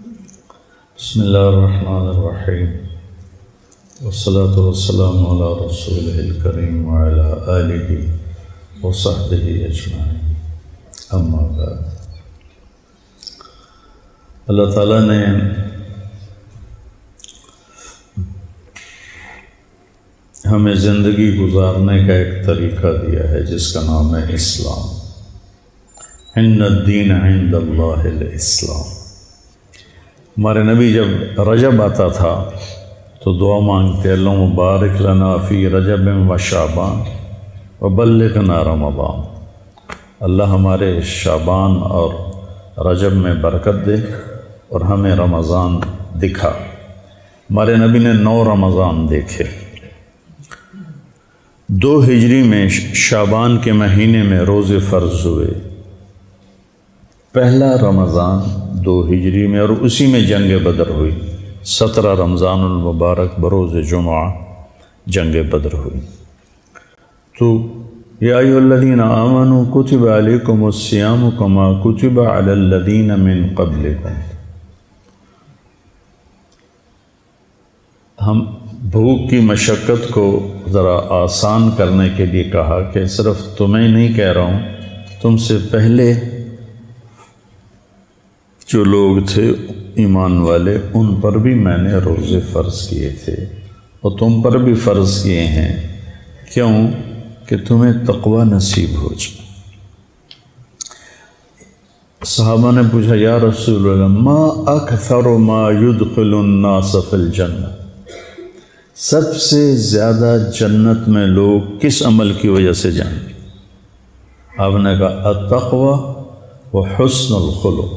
بسم اللہ الرحمن الرحیم والصلاة والسلام علی رسولہ الکریم وعلی آلہ وصحبہ اجمعین، اما بعد۔ اللہ تعالیٰ نے ہمیں زندگی گزارنے کا ایک طریقہ دیا ہے جس کا نام ہے اسلام۔ ان الدین عند اللہ الاسلام۔ ہمارے نبی جب رجب آتا تھا تو دعا مانگتے، اللہم بارک لنا فی رجب و شعبان وبلغنا رمضان۔ اللہ ہمارے شعبان اور رجب میں برکت دے اور ہمیں رمضان دکھا۔ ہمارے نبی نے 9 رمضان دیکھے۔ 2 ہجری میں شعبان کے مہینے میں روزے فرض ہوئے، پہلا رمضان 2 ہجری میں، اور اسی میں جنگ بدر ہوئی۔ 17 رمضان المبارک بروز جمعہ جنگ بدر ہوئی۔ تو یا ایھا الذین آمنوا کتب علیکم الصیام کما کتب علی الذین من قبلکم۔ ہم بھوک کی مشقت کو ذرا آسان کرنے کے لیے کہا کہ صرف تمہیں نہیں کہہ رہا ہوں، تم سے پہلے جو لوگ تھے ایمان والے، ان پر بھی میں نے روزے فرض کیے تھے اور تم پر بھی فرض کیے ہیں، کیوں کہ تمہیں تقوی نصیب ہو جائے۔ صحابہ نے پوچھا، یا رسول اللہ ما اکثر ما يدخل الناس فی الجنہ، سب سے زیادہ جنت میں لوگ کس عمل کی وجہ سے جائیں گے؟ آپ نے کہا التقوی وحسن الخلق۔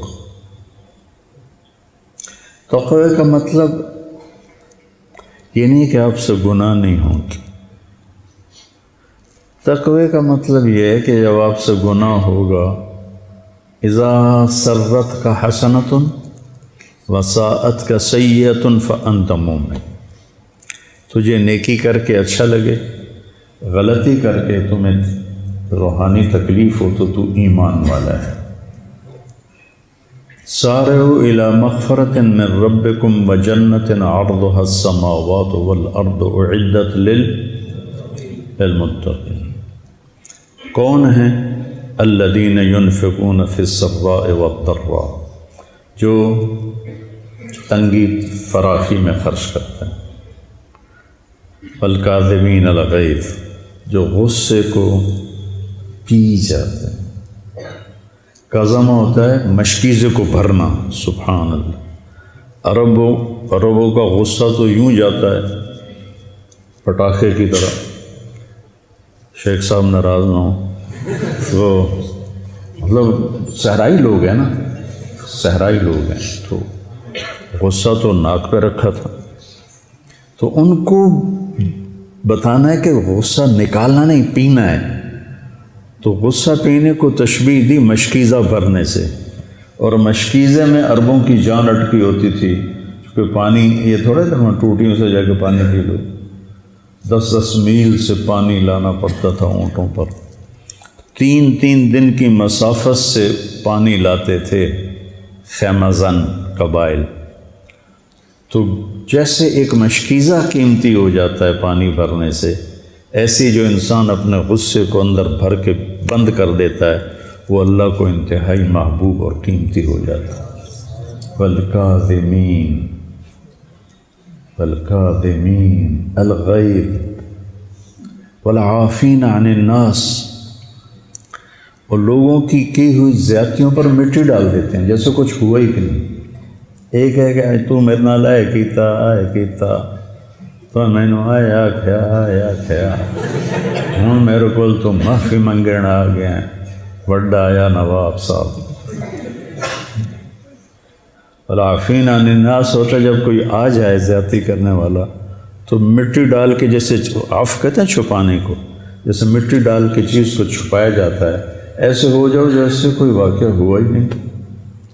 تقوی کا مطلب یہ نہیں کہ آپ سے گناہ نہیں ہوں گے۔ تقوی کا مطلب یہ ہے کہ جب آپ سے گناہ ہوگا، اذا سرت کا حسنۃ وساءت کا سیئۃ فانت مومن، تجھے نیکی کر کے اچھا لگے، غلطی کر کے تمہیں روحانی تکلیف ہو تو ایمان والا ہے۔ سارعوا الی مغفرۃ من ربکم وجنۃ عرضها السماوات والارض اعدت للمتقین۔ کون ہیں؟ الذین ینفقون فی السراء والضراء، جو تنگی فراخی میں خرچ کرتے ہیں، والکاظمین الغیظ، جو غصے کو پی جاتے ہیں۔ قزم ہوتا ہے مشکیزے کو بھرنا، سبحان اللہ۔ عربوں کا غصہ تو یوں جاتا ہے پٹاخے کی طرح، شیخ صاحب ناراض نہ ہوں، وہ مطلب صحرائی لوگ ہیں نا، صحرائی لوگ ہیں، تو غصہ تو ناک پہ رکھا تھا، تو ان کو بتانا ہے کہ غصہ نکالنا نہیں، پینا ہے۔ تو غصہ پینے کو تشبیہ دی مشکیزہ بھرنے سے، اور مشکیزے میں عربوں کی جان اٹکی ہوتی تھی، کیونکہ پانی یہ تھوڑا تھا ٹوٹیوں سے جا کے پانی پی لو، 10 میل سے پانی لانا پڑتا تھا اونٹوں پر، 3 دن کی مسافت سے پانی لاتے تھے خیمہ زن قبائل۔ تو جیسے ایک مشکیزہ قیمتی ہو جاتا ہے پانی بھرنے سے، ایسی جو انسان اپنے غصے کو اندر بھر کے بند کر دیتا ہے، وہ اللہ کو انتہائی محبوب اور قیمتی ہو جاتا ہے۔ والکاظمین الغیظ والعافین عن الناس، اور لوگوں کی ہوئی زیادتیوں پر مٹی ڈال دیتے ہیں جیسے کچھ ہوا ہی نہیں۔ ایک ہے کہ تو میرے نال آئے کیتا تو میں نے آیا کھیا ہوں میرے کو تو معافی منگن آ گیا، وڈا آیا نواب صاحب۔ والعافین عن الناس ہوتا ہے جب کوئی آ جائے زیادتی کرنے والا تو مٹی ڈال کے، جیسے عفو کہتے ہیں چھپانے کو، جیسے مٹی ڈال کے چیز کو چھپایا جاتا ہے، ایسے ہو جاؤ جیسے کوئی واقعہ ہوا ہی نہیں۔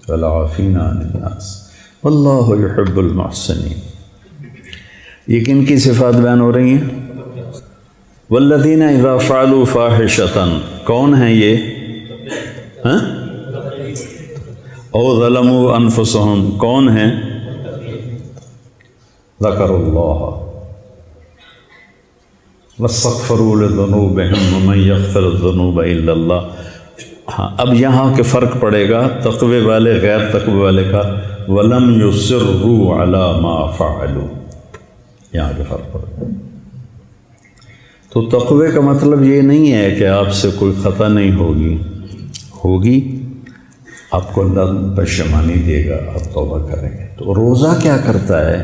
والعافین عن الناس واللہ یحب المحسنین۔ یہ کن کی صفات بیان ہو رہی ہیں؟ والذین اذا فعلوا فاحشۃ، کون ہیں یہ؟ او ظلموا انفسهم، کون ہیں؟ ذکر اللہ واستغفروا لذنوبهم ومن یغفر الذنوب الا اللہ۔ ہاں اب یہاں کے فرق پڑے گا تقوی والے غیر تقوی والے کا، ولم یصروا علی ما فعلوا، یہاں کے فرق پڑے گا۔ تو تقوی کا مطلب یہ نہیں ہے کہ آپ سے کوئی خطا نہیں ہوگی، آپ کو اللہ پشیمانی دے گا، آپ توبہ کریں گے۔ تو روزہ کیا کرتا ہے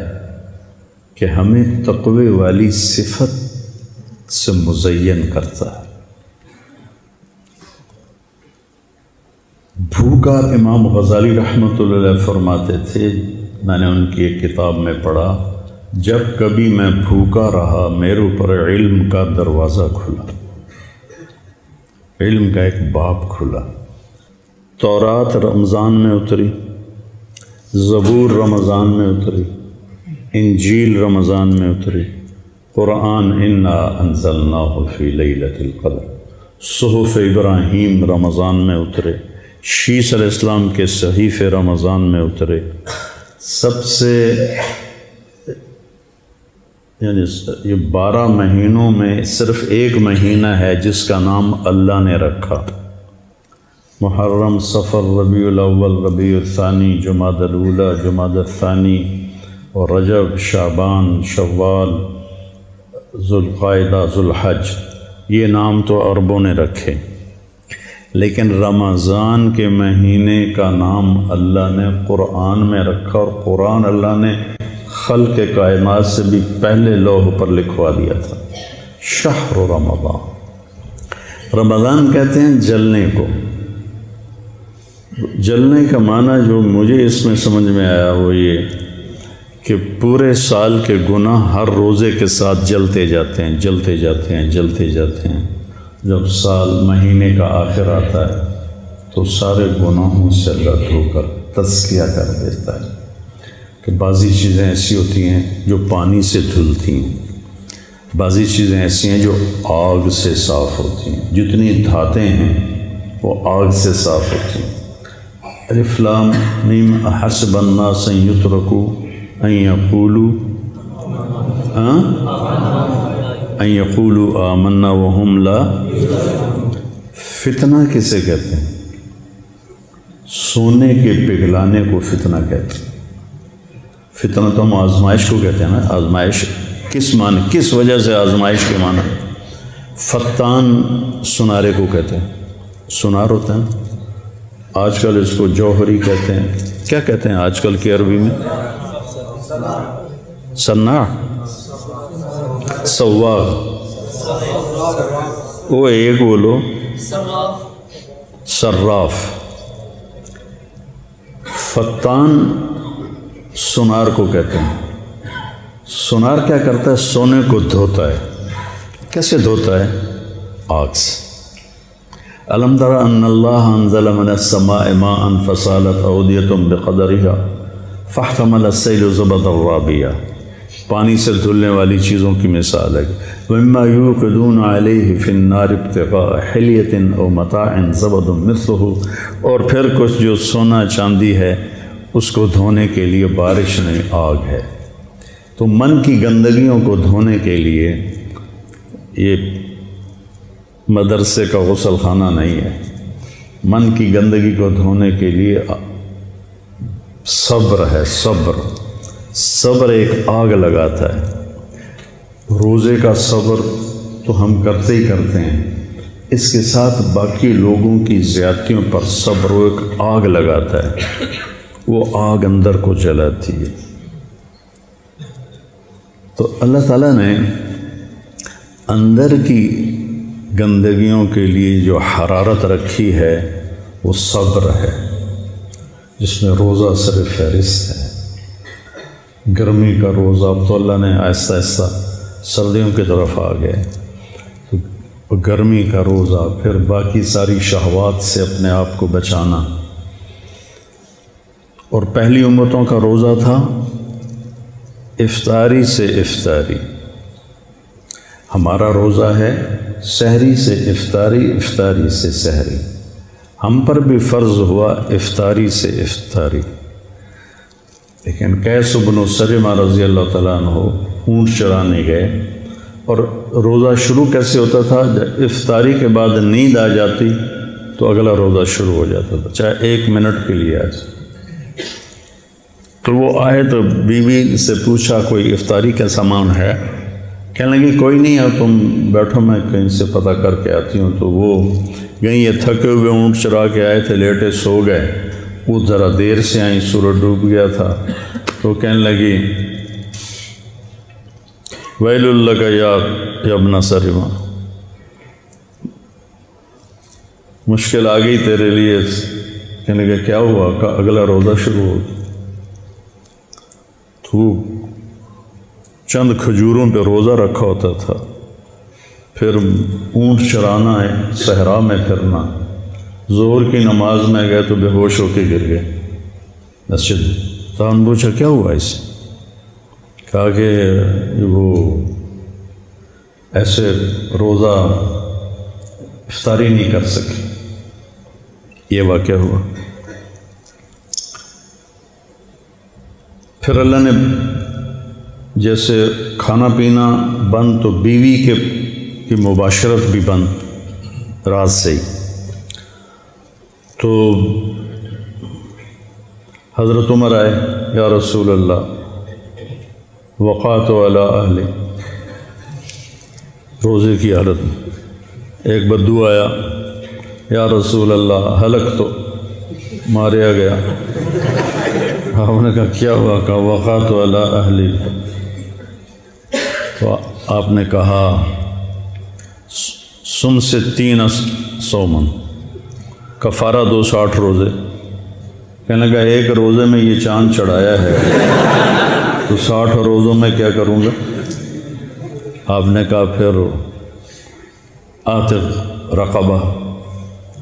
کہ ہمیں تقوی والی صفت سے مزین کرتا ہے۔ بھوکا امام غزالی رحمۃ اللہ علیہ فرماتے تھے، میں نے ان کی ایک کتاب میں پڑھا، جب کبھی میں بھوکا رہا میرے اوپر علم کا دروازہ کھلا، علم کا ایک باب کھلا۔ تورات رمضان میں اتری، زبور رمضان میں اتری، انجیل رمضان میں اتری، قرآن انا انزلناہ فی لیلۃ القدر، صحف ابراہیم رمضان میں اترے، شیس علیہ السلام کے صحیفے رمضان میں اترے۔ سب سے یعنی یہ 12 مہینوں میں صرف ایک مہینہ ہے جس کا نام اللہ نے رکھا، محرم، صفر، ربیع الاول، ربیع الثانی، جمادی الاولی، جمادی الثانی، اور رجب، شعبان، شوال، ذوالقعدہ، ذوالحج۔ یہ نام تو عربوں نے رکھے، لیکن رمضان کے مہینے کا نام اللہ نے قرآن میں رکھا، اور قرآن اللہ نے خلق کائنات سے بھی پہلے لوح پر لکھوا دیا تھا، شہر رمضان۔ رمضان کہتے ہیں جلنے کو۔ جلنے کا معنی جو مجھے اس میں سمجھ میں آیا وہ یہ کہ پورے سال کے گناہ ہر روزے کے ساتھ جلتے جاتے ہیں، جلتے جاتے ہیں، جلتے جاتے ہیں۔ جب سال مہینے کا آخر آتا ہے تو سارے گناہوں سے اللہ دھو کر تزکیہ کر دیتا ہے، کہ بعضی چیزیں ایسی ہوتی ہیں جو پانی سے دھلتی ہیں، بعضی چیزیں ایسی ہیں جو آگ سے صاف ہوتی ہیں، جتنی دھاتیں ہیں وہ آگ سے صاف ہوتی ہیں۔ الف لام میم احسب الناس ان یترکوا ان یقولوا آمنا وہم لا۔ فتنہ کسے کہتے ہیں؟ سونے کے پگھلانے کو فتنہ کہتے ہیں۔ فتنہ تو ہم آزمائش کو کہتے ہیں نا۔ آزمائش کس معنی، کس وجہ سے آزمائش کے معنی؟ فتان سنارے کو کہتے ہیں، سنار ہوتا ہے نا۔ آج کل اس کو جوہری کہتے ہیں، کیا کہتے ہیں آج کل کی عربی میں؟ سناع، سواغ، وہ ایک بولو، صراف۔ فتان سنار کو کہتے ہیں۔ سنار کیا کرتا ہے؟ سونے کو دھوتا ہے۔ کیسے دھوتا ہے؟ آگ سے۔ الم تر ان اللہ انزل من السماء ماء فسالت اودیۃ بقدرها فاحتمل السیل زبدا رابیا۔ پانی سے دھلنے والی چیزوں کی مثال ہے۔ ومما یوقدون علیہ فی النار ابتغاء حلیۃ او متاع زبد مثلہ، اور پھر کچھ جو سونا چاندی ہے اس کو دھونے کے لیے بارش نہیں، آگ ہے۔ تو من کی گندگیوں کو دھونے کے لیے یہ مدرسے کا غسل خانہ نہیں ہے۔ من کی گندگی کو دھونے کے لیے صبر ہے، صبر۔ صبر ایک آگ لگاتا ہے۔ روزے کا صبر تو ہم کرتے ہی کرتے ہیں، اس کے ساتھ باقی لوگوں کی زیادتیوں پر صبر وہ ایک آگ لگاتا ہے، وہ آگ اندر کو جلاتی ہے۔ تو اللہ تعالیٰ نے اندر کی گندگیوں کے لیے جو حرارت رکھی ہے وہ صبر ہے، جس میں روزہ صرف فہرست ہے۔ گرمی کا روزہ، اب تو اللہ نے آہستہ آہستہ سردیوں کی طرف آ گئے، تو گرمی کا روزہ، پھر باقی ساری شہوات سے اپنے آپ کو بچانا۔ اور پہلی امتوں کا روزہ تھا افطاری سے افطاری، ہمارا روزہ ہے سحری سے افطاری، افطاری سے سحری۔ ہم پر بھی فرض ہوا افطاری سے افطاری، لیکن قیس بن سلمہ رضی اللہ تعالیٰ عنہ اونٹ چرانے گئے، اور روزہ شروع کیسے ہوتا تھا؟ جب افطاری کے بعد نیند آ جاتی تو اگلا روزہ شروع ہو جاتا تھا، چاہے 1 منٹ کے لیے آ جائے۔ تو وہ آئے تو بیوی سے پوچھا کوئی افطاری کا سامان ہے؟ کہنے لگی کوئی نہیں ہے، تم بیٹھو میں کہیں سے پتہ کر کے آتی ہوں۔ تو وہ گئیں، یہ تھکے ہوئے اونٹ چرا کے آئے تھے، لیٹے سو گئے، وہ ذرا دیر سے آئیں، سورج ڈوب گیا تھا، تو کہنے لگی ویل لک یا ابن سلمہ، مشکل آ گئی تیرے لیے۔ کہنے لگا کیا ہوا؟ کہ اگلا روزہ شروع ہو۔ تو چند کھجوروں پہ روزہ رکھا ہوتا تھا، پھر اونٹ چرانا ہے، صحرا میں پھرنا، ظہر کی نماز میں گئے تو بے ہوش ہو کے گر گئے مسجد میں۔ تو ہم نے پوچھا کیا ہوا اسے؟ کہا کہ وہ ایسے روزہ افطاری نہیں کر سکے، یہ واقعہ ہوا۔ پھر اللہ نے جیسے کھانا پینا بند تو بیوی کی مباشرت بھی بند رات سے ہی۔ تو حضرت عمر آئے، یا رسول اللہ وقعت علی اہلی، روزے کی حالت میں ایک بدو آیا، یا رسول اللہ ہلک تو ماریا گیا۔ آپ نے کہا کیا ہوا؟ کہا وقعت علی اہلی۔ تو آپ نے کہا سم سے 3 سومن، کفارہ 260 روزے۔ کہنے لگا ایک روزے میں یہ چاند چڑھایا ہے تو 60 روزوں میں کیا کروں گا؟ آپ نے کہا پھر عاتق رقبہ،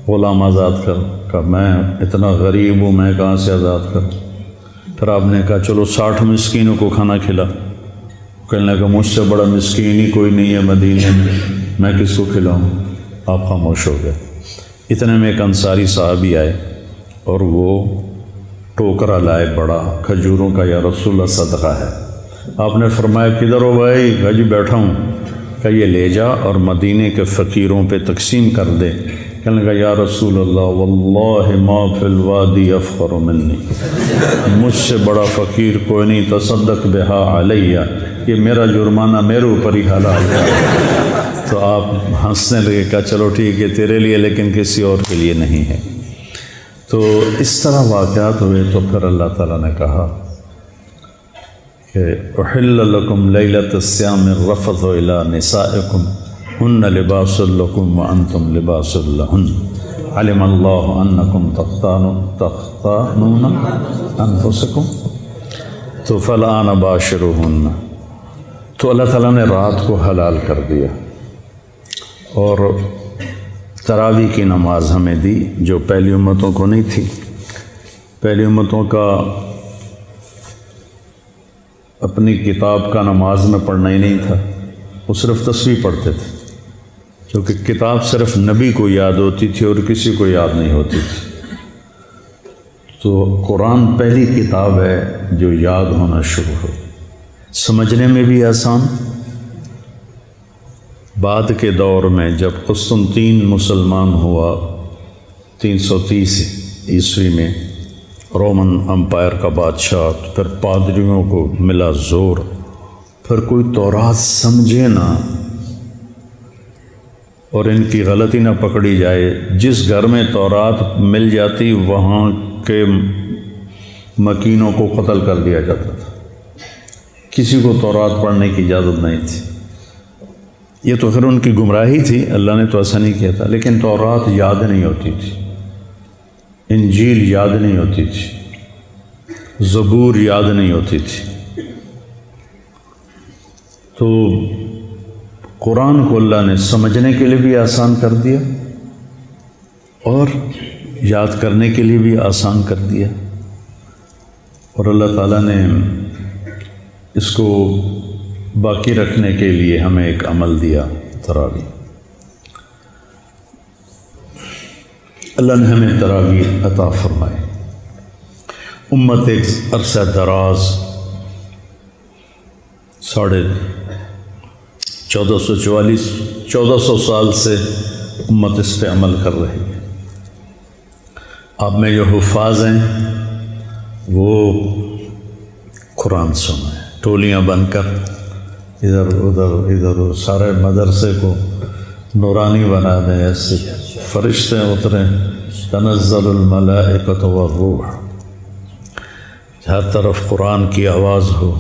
غلام آزاد کر۔ کہا میں اتنا غریب ہوں، میں کہاں سے آزاد کروں؟ پھر آپ نے کہا چلو 60 مسکینوں کو کھانا کھلا۔ کہنے لگا مجھ سے بڑا مسکین ہی کوئی نہیں ہے مدینے میں کس کو کھلاؤں؟ آپ خاموش ہو گئے۔ اتنے میں ایک انصاری صحابی آئے اور وہ ٹوکرا لائے بڑا کھجوروں کا، یا رسول اللہ صدقہ ہے۔ آپ نے فرمایا کدھر ہو بھائی؟ کہا جی بیٹھا ہوں۔ کہ یہ لے جا اور مدینے کے فقیروں پہ تقسیم کر دے۔ کہنے لگا یا رسول اللہ واللہ ما فی الوادی افقر منی، مجھ سے بڑا فقیر کوئی نہیں، تصدق بہا علیہ، یہ میرا جرمانہ میرے اوپر ہی حلال ہے۔ تو آپ ہنسنے لگے، کہا چلو ٹھیک ہے تیرے لیے، لیکن کسی اور کے لیے نہیں ہے۔ تو اس طرح واقعات ہوئے۔ تو پھر اللہ تعالیٰ نے کہا کہ احل لکم لیلۃ الصیام الرفث الی نسائکم ہن لباس لکم وانتم لباس لہن علم اللہ انکم تختانون انفسکم تو فالآن باشروہن۔ تو اللہ تعالیٰ نے رات کو حلال کر دیا اور تراویح کی نماز ہمیں دی، جو پہلی امتوں کو نہیں تھی۔ پہلی امتوں کا اپنی کتاب کا نماز میں پڑھنا ہی نہیں تھا، وہ صرف تسبیح پڑھتے تھے، کیونکہ کتاب صرف نبی کو یاد ہوتی تھی اور کسی کو یاد نہیں ہوتی تھی۔ تو قرآن پہلی کتاب ہے جو یاد ہونا شروع ہو، سمجھنے میں بھی آسان۔ بعد کے دور میں جب قسطنطین مسلمان ہوا 330 عیسوی میں، رومن امپائر کا بادشاہ، پھر پادریوں کو ملا زور، پھر کوئی تورات سمجھے نہ اور ان کی غلطی نہ پکڑی جائے۔ جس گھر میں تورات مل جاتی وہاں کے مکینوں کو قتل کر دیا جاتا تھا، کسی کو تورات پڑھنے کی اجازت نہیں تھی۔ یہ تو پھر ان کی گمراہی تھی، اللہ نے تو ایسا نہیں کیا تھا، لیکن تورات یاد نہیں ہوتی تھی، انجیل یاد نہیں ہوتی تھی، زبور یاد نہیں ہوتی تھی۔ تو قرآن کو اللہ نے سمجھنے کے لیے بھی آسان کر دیا اور یاد کرنے کے لیے بھی آسان کر دیا، اور اللہ تعالیٰ نے اس کو باقی رکھنے کے لیے ہمیں ایک عمل دیا، تراویح۔ اللہ نے ہمیں تراویح عطا فرمائے۔ امت ایک عرصہ دراز 1400 سال سے امت اس پہ عمل کر رہی ہے۔ آپ میں جو حفاظ ہیں وہ قرآن سنیں، ٹولیاں بن کر ادھر ادھر سارے مدرسے کو نورانی بنا دیں، ایسے فرشتے اتریں، تنزل الملائکۃ والروح، ہر طرف قرآن کی آواز ہو۔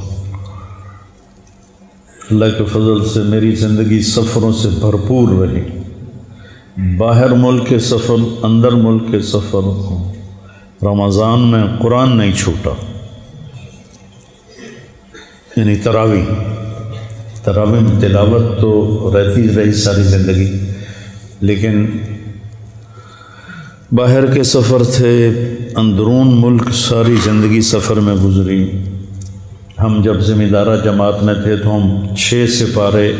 اللہ کے فضل سے میری زندگی سفروں سے بھرپور رہی، باہر ملک کے سفر، اندر ملک کے سفر ہوں، رمضان میں قرآن نہیں چھوٹا، یعنی تراویح میں تلاوت تو رہی ساری زندگی، لیکن باہر کے سفر تھے، اندرون ملک ساری زندگی سفر میں گزری۔ ہم جب ذمہ دارہ جماعت میں تھے تو ہم 6 سپارے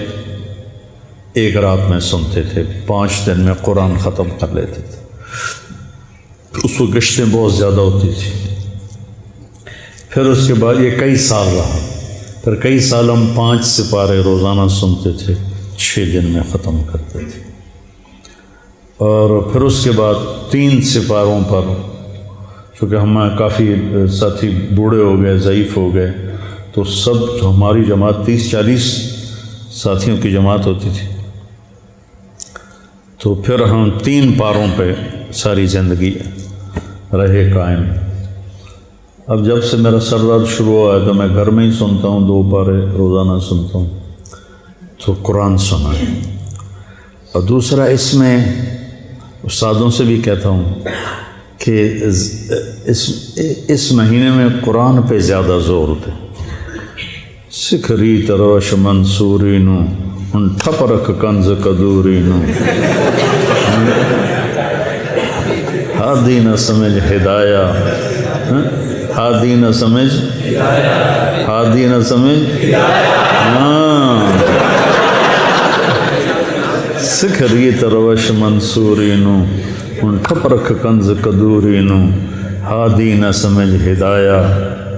ایک رات میں سنتے تھے، 5 دن میں قرآن ختم کر لیتے تھے۔ اس وقت گشتیں بہت زیادہ ہوتی تھی۔ پھر اس کے بعد یہ کئی سال رہا، پھر کئی سال ہم 5 سپارے روزانہ سنتے تھے، 6 دن میں ختم کرتے تھے۔ اور پھر اس کے بعد 3 سپاروں پر، چونکہ ہم کافی ساتھی بوڑھے ہو گئے، ضعیف ہو گئے، تو سب ہماری جماعت 30-40 ساتھیوں کی جماعت ہوتی تھی، تو پھر ہم 3 پاروں پہ ساری زندگی رہے قائم۔ اب جب سے میرا سر درد شروع ہوا ہے تو میں گھر میں ہی سنتا ہوں، 2 پارے روزانہ سنتا ہوں، تو قرآن سنا ہے۔ اور دوسرا اس میں استادوں سے بھی کہتا ہوں کہ اس مہینے میں قرآن پہ زیادہ زور دیں۔ سکھری تروش منصوری نو ان ٹھپ رکھ کنز قدوری نو، ہادی نہ سمجھ ہدایہ، ہادی نہ سمجھ، ہادی نہ سمجھ، سکھری تروش منصوری نو ان ٹھپ رکھ کنز قدوری نو، ہادی نہ سمجھ ہدایہ،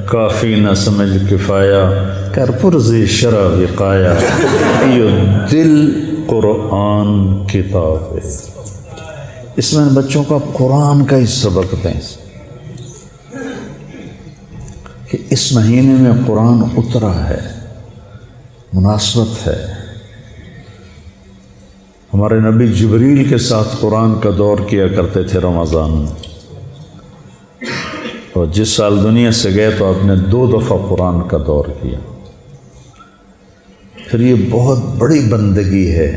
کافی نہ سمجھ کفایہ، کر پرزی شرع وقایا، یہ دل قرآن کتاب ہے۔ اس میں بچوں کا قرآن کا ہی سبق دیں کہ اس مہینے میں قرآن اترا ہے، مناسبت ہے۔ ہمارے نبی جبریل کے ساتھ قرآن کا دور کیا کرتے تھے رمضان میں، اور جس سال دنیا سے گئے تو آپ نے 2 دفعہ قرآن کا دور کیا۔ پھر یہ بہت بڑی بندگی ہے،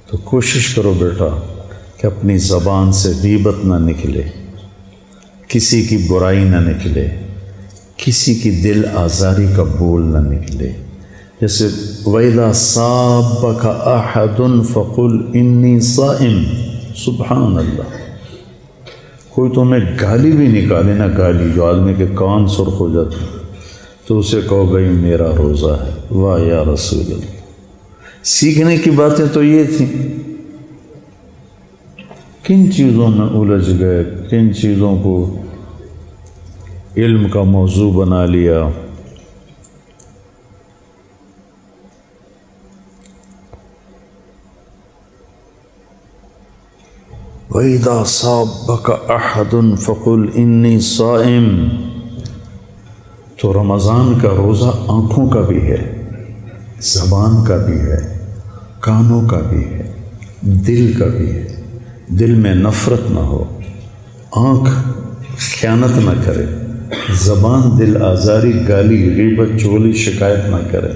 تو کوشش کرو بیٹا کہ اپنی زبان سے غیبت نہ نکلے، کسی کی برائی نہ نکلے، کسی کی دل آزاری کا بول نہ نکلے۔ جیسے وَإِذَا صَابَكَ أَحَدٌ فَقُلْ إِنِّي صَائِمٌ، سبحان اللہ۔ کوئی تمہیں گالی بھی نکالے نا، گالی جو آدمی کے کان سرخ ہو جاتے ہیں، تو اسے کہو بھائی میرا روزہ ہے۔ واہ یا رسول اللہ، سیکھنے کی باتیں تو یہ تھیں۔ کن چیزوں میں الجھ گئے، کن چیزوں کو علم کا موضوع بنا لیا۔ وَإِذَا صَابَكَ أَحَدٌ فَقُلْ إِنِّي صَائِمٌ۔ تو رمضان کا روزہ آنکھوں کا بھی ہے، زبان کا بھی ہے، کانوں کا بھی ہے، دل کا بھی ہے۔ دل میں نفرت نہ ہو، آنکھ خیانت نہ کرے، زبان دل آزاری، گالی، غیبت، چغلی، شکایت نہ کرے،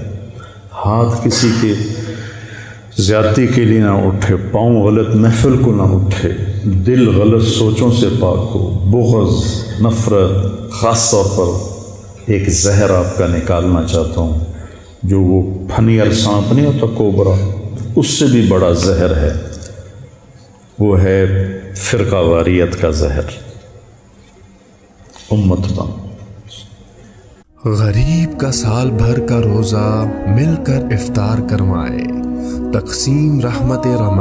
ہاتھ کسی کے زیادتی کے لیے نہ اٹھے، پاؤں غلط محفل کو نہ اٹھے، دل غلط سوچوں سے پاک ہو، بغض، نفرت۔ خاص طور پر ایک زہر آپ کا نکالنا چاہتا ہوں، جو وہ پھنیر سانپ نہیں ہوتا، کوبرا، اس سے بھی بڑا زہر ہے، وہ ہے فرقہ واریت کا زہر، امت بم۔ غریب کا سال بھر کا روزہ مل کر افطار کروائے، تقسیم رحمت رمضان۔